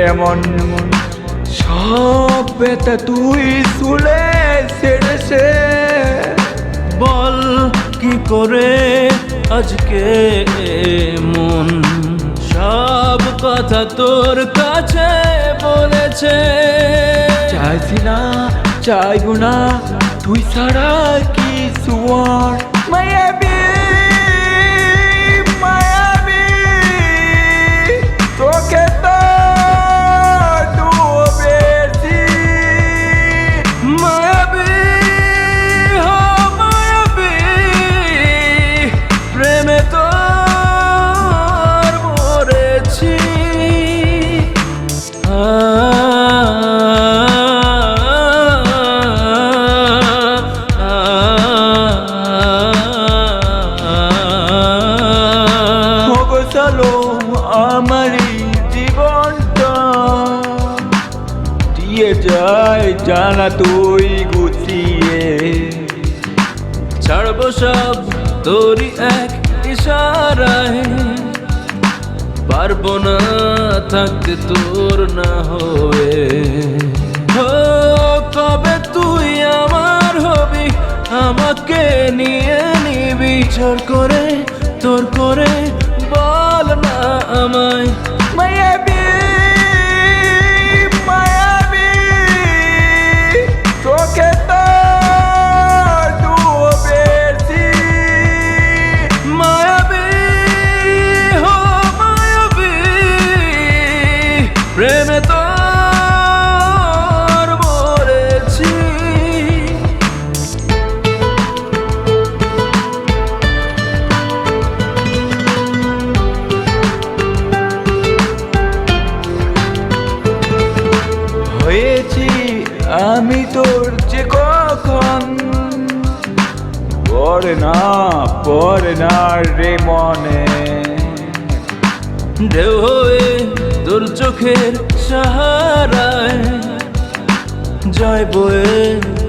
এমন সব ব্যথা তুই শুলে ছেড়েছে। বল কি করে আজকে মন সব কথা তোর কাছে বলেছে। চাইছি না, চাইবো না, তুই ছাড়া কিছু আর। মায়াবী, মায়াবী, তোকে তো ডুবেছি। মায়াবী হো মায়াবী, প্রেমে তোর মরেছি। চলো আমারই জীবনটা দিয়ে যায় জানা তুই গুছিয়ে। ছাড়বো সব তোরই এক ইশারায়, পারবো না থাকতে তোর না হয়ে। ও কবে তুই আমার হবি, আমাকে নিয়ে নিবি জোর করে তোর করে, বল না আমায়। মায়াবী, মায়াবী, তোকে তো ডুবেছি। মায়াবী হো মায়াবী, প্রেমে তোর মরেছি। হয়েছি আমি তোর যে কখন, পড়ে না রে মনে। ঢেউ হয়ে তোর চোখের সাহারায়, জয় বয়ে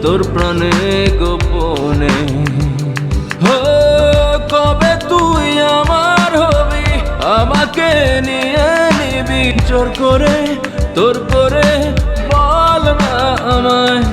তোর প্রাণে গোপনে। হো কবে তুই আমার হবি, আমাকে নিয়ে নিবি জোর করে তোর করে, বল না আমায়।